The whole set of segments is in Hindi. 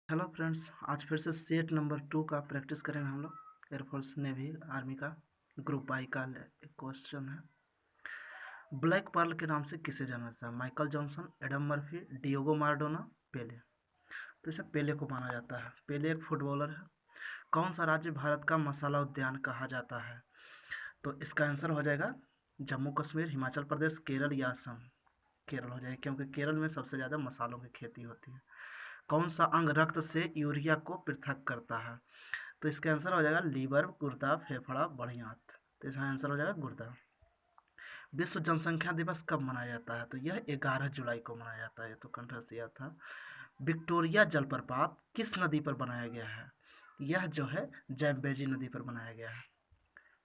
हेलो फ्रेंड्स, आज फिर से सेट नंबर 2 का प्रैक्टिस करेंगे हम लोग। एयरफोर्स नेवी आर्मी का ग्रुप आई का एक क्वेश्चन है। ब्लैक पर्ल के नाम से किसे जाना जाता है? Michael Johnson, Adam Murphy, Diego Maradona, Pele. तो इसे पेले को माना जाता है। पेले एक फुटबॉलर है। कौन सा राज्य भारत का मसाला उद्यान कहा जाता है? तो इसका आंसर हो जाएगा जम्मू कश्मीर, हिमाचल प्रदेश, केरल या असम। केरल हो जाएगा क्योंकि केरल में सबसे ज़्यादा मसालों की खेती होती है। कौन सा अंग रक्त से यूरिया को पृथक करता है? तो इसका आंसर हो जाएगा लीवर, गुर्दा, फेफड़ा, बढ़ियात। तो इसका आंसर हो जाएगा गुर्दा। विश्व जनसंख्या दिवस कब मनाया जाता है? तो यह 11 जुलाई को मनाया जाता है। तो कंठस्थ याद था। विक्टोरिया जलप्रपात किस नदी पर बनाया गया है? यह जो है जैम्बेजी नदी पर बनाया गया है।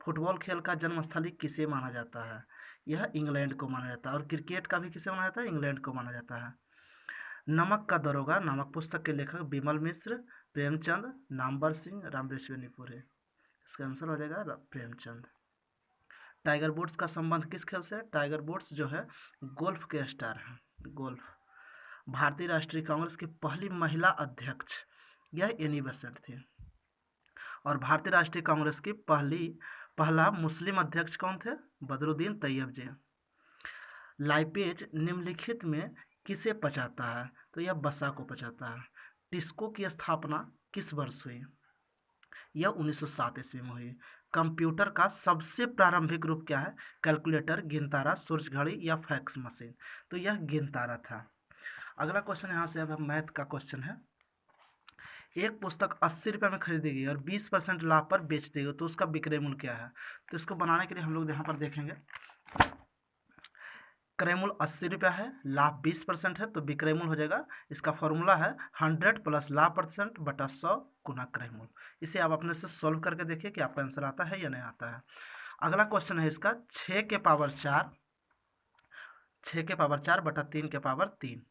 फुटबॉल खेल का जन्मस्थली किसे माना जाता है? यह इंग्लैंड को माना जाता है। और क्रिकेट का भी किसे माना जाता है? इंग्लैंड को माना जाता है। नमक का दरोगा नामक पुस्तक के लेखक बिमल मिश्र, प्रेमचंद, नामवर सिंह, रामरेश्वरीपुरे। इसका आंसर हो जाएगा प्रेमचंद। टाइगर वुड्स का संबंध किस खेल से? टाइगर वुड्स जो है गोल्फ के स्टार हैं। गोल्फ। भारतीय राष्ट्रीय कांग्रेस की पहली महिला अध्यक्ष यह एनी बेसेंट थी। और भारतीय राष्ट्रीय कांग्रेस की पहला मुस्लिम अध्यक्ष कौन थे? बदरुद्दीन तैयब। लाइपेज निम्नलिखित में किसे पचाता है? तो यह वसा को पचाता है। टिस्को की स्थापना किस वर्ष हुई? यह 1907 ईस्वी में हुई। कंप्यूटर का सबसे प्रारंभिक रूप क्या है? कैलकुलेटर, गिनतारा, सूर्य घड़ी या फैक्स मशीन। तो यह गिनतारा था। अगला क्वेश्चन यहाँ से अब मैथ का क्वेश्चन है। एक पुस्तक 80 रुपये में खरीदी गई और 20% लाभ पर बेच दी गई, तो उसका विक्रय मूल्य क्या है? तो इसको बनाने के लिए हम लोग यहाँ पर देखेंगे। क्रय मूल्य 80 रुपया है, लाभ 20% है, तो विक्रय मूल्य हो जाएगा। इसका फॉर्मूला है 100 प्लस लाभ परसेंट बटा 100 गुना क्रय मूल्य। इसे आप अपने से सॉल्व करके देखिए कि आपका आंसर आता है या नहीं आता है। अगला क्वेश्चन है इसका 6 के पावर 4, 6 के पावर 4 बटा 3 के पावर 3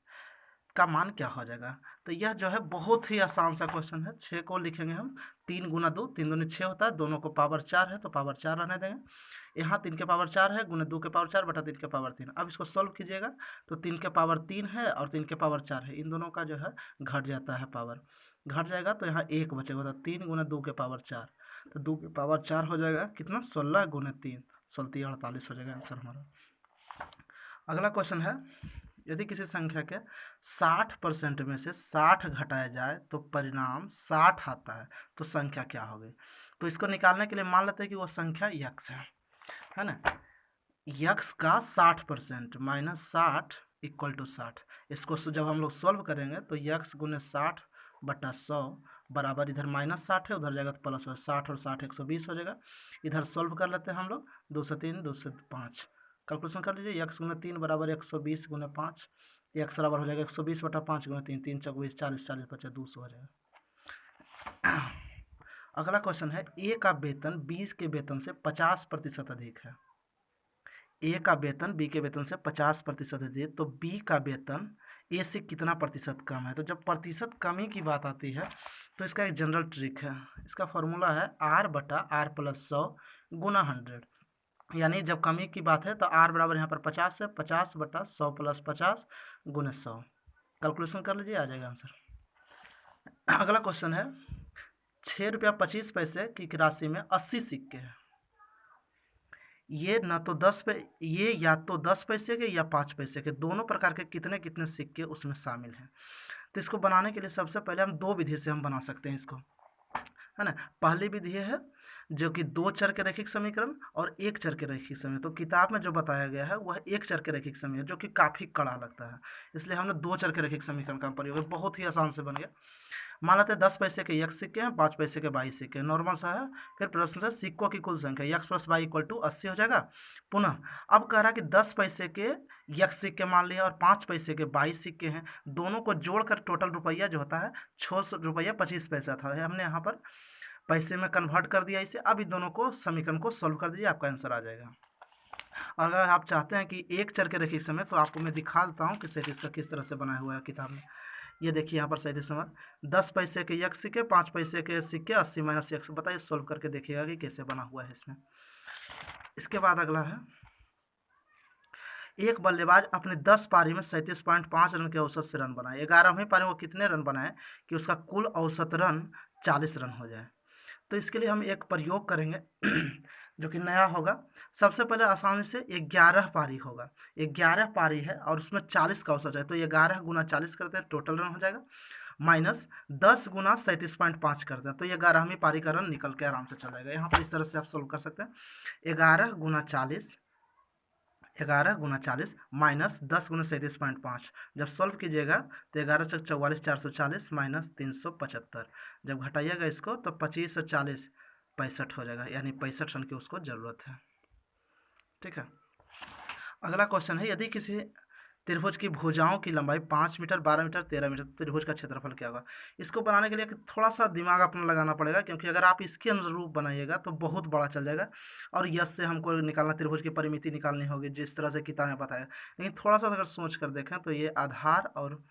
का मान क्या हो जाएगा? तो यह जो है बहुत ही आसान सा क्वेश्चन है। 6 को लिखेंगे हम 3 गुना 2, 3 दूनी 6 होता है, दोनों को पावर 4 है तो पावर 4 रहने देंगे। यहाँ 3 के पावर 4 है, गुना 2 के पावर 4 बटा 3 के पावर 3। अब इसको सॉल्व कीजिएगा तो 3 के पावर 3 है और 3 के पावर 4 है, इन दोनों का जो है घट जाता है, पावर घट जाएगा तो यहाँ 1 बचेगा। तो 3 गुना 2 के पावर 4, तो 2 के पावर 4 हो जाएगा कितना? 16 गुना 3, 16 48 हो जाएगा आंसर हमारा। अगला क्वेश्चन है, यदि किसी संख्या के 60% में से 60 घटाया जाए तो परिणाम 60 आता है, तो संख्या क्या होगी? तो इसको निकालने के लिए मान लेते हैं कि वो संख्या यक्स है ना। यक्स का 60% माइनस 60 इक्वल टू 60। इसको जब हम लोग सॉल्व करेंगे तो यक्स गुने 60 बटा 100 बराबर, इधर माइनस 60 है उधर जाएगा तो प्लस हो, 60 और 60 120 हो जाएगा। इधर सॉल्व कर लेते हैं हम लोग, 2 से 3 2 से 5 कैलकुलेशन कर लीजिए। यक्स गुना 3 बराबर 120 गुना 5, यक्स बराबर हो जाएगा 120 बटा 5 गुना 3, 3 चौक 20, 40 40 बचा 200 हो जाएगा। अगला क्वेश्चन है, ए का वेतन 20 के वेतन से 50% अधिक है। ए का वेतन बी के वेतन से 50% अधिक, तो बी का वेतन ए से कितना प्रतिशत कम है? तो जब प्रतिशत कमी की बात आती है तो इसका एक जनरल ट्रिक है। इसका फॉर्मूला है आर बटा आर प्लस 100 गुना 100। यानी जब कमी की बात है तो आर बराबर यहाँ पर 50 है, 50 बटा 100 प्लस 50 गुने 100। कैलकुलेशन कर लीजिए, आ जाएगा आंसर। अगला क्वेश्चन है, 6 रुपया 25 पैसे की राशि में 80 सिक्के हैं। ये ना तो ये या तो 10 पैसे के या 5 पैसे के, दोनों प्रकार के कितने कितने सिक्के उसमें शामिल हैं। तो इसको बनाने के लिए सबसे पहले हम दो विधि से हम बना सकते हैं इसको, है ना। पहली विधि है जो कि 2 चर के रैखिक समीकरण और 1 चर के रैखिक समीकरण। तो किताब में जो बताया गया है वह 1 चर के रैखिक समीकरण, जो कि काफ़ी कड़ा लगता है, इसलिए हमने 2 चर के रैखिक समीकरण का प्रयोग किया। बहुत ही आसान से बन गया। मान लेते हैं 10 पैसे के यक्स सिक्के हैं, 5 पैसे के 22 सिक्के, नॉर्मल सा है। फिर प्रश्न से सिक्कों की कुल संख्या यक्स प्लस 22 इक्वल टू 80 हो जाएगा। पुनः अब कह रहा है कि 10 पैसे के यक्स सिक्के मान लिया और 5 पैसे के 22 सिक्के हैं, दोनों को जोड़कर टोटल रुपया जो होता है 6 रुपया 25 पैसा था। हमने यहाँ पर पैसे में कन्वर्ट कर दिया इसे। अब इन दोनों को समीकरण को सॉल्व कर दीजिए, आपका आंसर आ जाएगा। और अगर आप चाहते हैं कि 1 चर के रैखिक समय, तो आपको मैं दिखा देता हूँ कि सेट इसका किस तरह से बनाया हुआ है किताब में। ये देखिए यहाँ पर सही समय 10 पैसे के यक्स सिक्के, 5 पैसे के सिक्के, 80 माइनस यक्स। बताइए, सॉल्व करके देखिएगा कि कैसे बना हुआ है इसमें। इसके बाद अगला है, एक बल्लेबाज अपने 10 पारी में 37.5 रन के औसत से रन बनाए। 11वीं पारी में वो कितने रन बनाए कि उसका कुल औसत रन 40 रन हो जाए। तो इसके लिए हम एक प्रयोग करेंगे जो कि नया होगा। सबसे पहले आसानी से 11 पारी होगा, 11 पारी है और उसमें 40 का औसत है, तो 11 गुना 40 करते हैं, टोटल रन हो जाएगा, माइनस 10 गुना 37.5 करते हैं, तो 11वीं पारी का रन निकल के आराम से चल जाएगा। यहाँ पर इस तरह से आप सोल्व कर सकते हैं। 11 गुना 40, 11 गुना 40 माइनस 10 गुना 37.5, जब सॉल्व कीजिएगा तो 11 चक 44, 440 माइनस 375, जब घटाइएगा इसको तो 25 और 40 65 हो जाएगा, यानी 65 रन की उसको ज़रूरत है। ठीक है, अगला क्वेश्चन है, यदि किसी त्रिभुज की भुजाओं की लंबाई 5 मीटर, 12 मीटर, 13 मीटर, तो त्रिभुज का क्षेत्रफल क्या होगा। इसको बनाने के लिए थोड़ा सा दिमाग अपना लगाना पड़ेगा, क्योंकि अगर आप इसके अनुरूप बनाइएगा तो बहुत बड़ा चल जाएगा, और यस से हमको निकालना, त्रिभुज की परिमिति निकालनी होगी जिस तरह से किताबें बताया। लेकिन थोड़ा सा अगर सोच कर देखें तो ये आधार और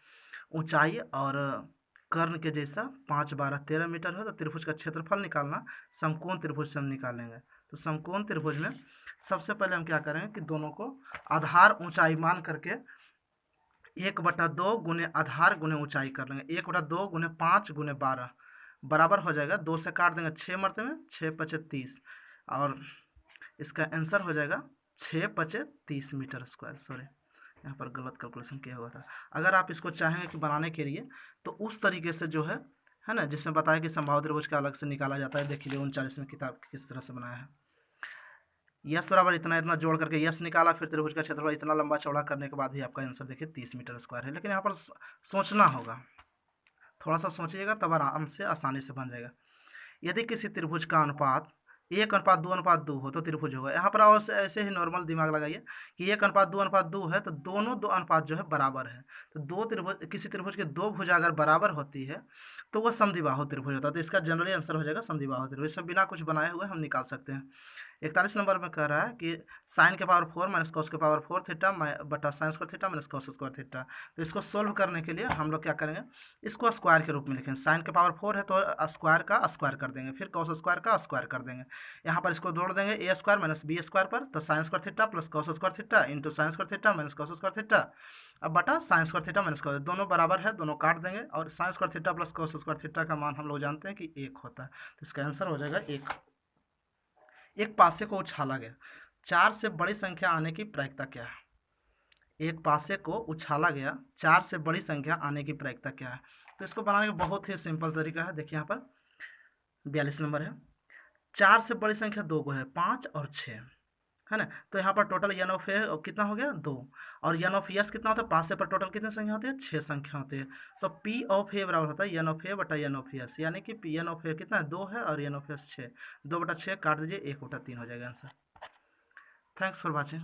ऊंचाई और कर्ण के जैसा 5, 12, 13 मीटर है, तो त्रिभुज का क्षेत्रफल निकालना समकोण त्रिभुज से हम निकालेंगे। तो समकोण त्रिभुज में सबसे पहले हम क्या करेंगे कि दोनों को आधार ऊंचाई मान करके 1/2 गुने आधार गुने ऊंचाई कर लेंगे। 1/2 गुने 5 गुने 12 बराबर हो जाएगा, 2 से काट देंगे 6 मरते में, 6 पचे 30, और इसका आंसर हो जाएगा 6 पचे 30 मीटर स्क्वायर। सॉरी, यहाँ पर गलत कैलकुलेशन किया हुआ था। अगर आप इसको चाहेंगे कि बनाने के लिए तो उस तरीके से जो है ना, जिसमें बताया कि संभावित त्रिभुज का अलग से निकाला जाता है, देखिए 39 किताब किस तरह से बनाया है। यस बराबर इतना इतना जोड़ करके यस निकाला, फिर त्रिभुज का क्षेत्रफल इतना लंबा चौड़ा करने के बाद भी आपका आंसर देखिए 30 मीटर स्क्वायर है। लेकिन यहाँ पर सोचना होगा, थोड़ा सा सोचिएगा तब आराम से आसानी से बन जाएगा। यदि किसी त्रिभुज का अनुपात 1:2:2 हो तो त्रिभुज होगा। यहाँ पर आप ऐसे ही नॉर्मल दिमाग लगाइए कि 1:2:2 है, तो दोनों दो अनुपात जो है बराबर है। तो दो त्रिभुज, किसी त्रिभुज के दो भुजा अगर बराबर होती है तो वह समद्विबाहु त्रिभुज होता है। तो इसका जनरली आंसर हो जाएगा समद्विबाहु त्रिभुज। इसमें बिना कुछ बनाए हुए हम निकाल सकते हैं। 41 नंबर में कह रहा है कि साइन के पावर 4 माइनस कॉस के पावर 4 थीटा बटा sine square theta minus cos square theta. तो इसको सोल्व करने के लिए हम लोग क्या करेंगे, इसको स्क्वायर के रूप में लिखेंगे। साइन के पावर 4 है तो स्क्वायर का स्क्वायर कर देंगे, फिर कॉस स्क्वायर का स्क्वायर कर देंगे। यहाँ पर इसको जोड़ देंगे ए स्क्वायर माइनस बी स्क्वायर पर, तो sine square theta plus cos square theta into sine square theta minus cos square theta, अब बटा sine square theta minus cos, दोनों बराबर है, दोनों काट देंगे, और sine square theta plus cos square theta का मान हम लोग जानते हैं कि 1 होता है। तो इसका आंसर हो जाएगा 1। एक पासे को उछाला गया, 4 से बड़ी संख्या आने की प्रायिकता क्या है। एक पासे को उछाला गया, 4 से बड़ी संख्या आने की प्रायिकता क्या है। तो इसको बनाने का बहुत ही सिंपल तरीका है। देखिए यहाँ पर 42 नंबर है, 4 से बड़ी संख्या 2 को है, 5 और 6 है ना। तो यहाँ पर टोटल एन ऑफ ए कितना हो गया 2, और एन ऑफ एस कितना होता है, 5 से पर टोटल कितनी संख्या होती है, 6 संख्या होती है। तो पी ऑफ ए बराबर होता है एन ऑफ ए बटा एन ऑफ एस, यानी कि पी एन ऑफ ए कितना है 2 है, और एन ऑफ एस 6, 2/6 काट दीजिए, 1/3 हो जाएगा आंसर। Thanks for watching.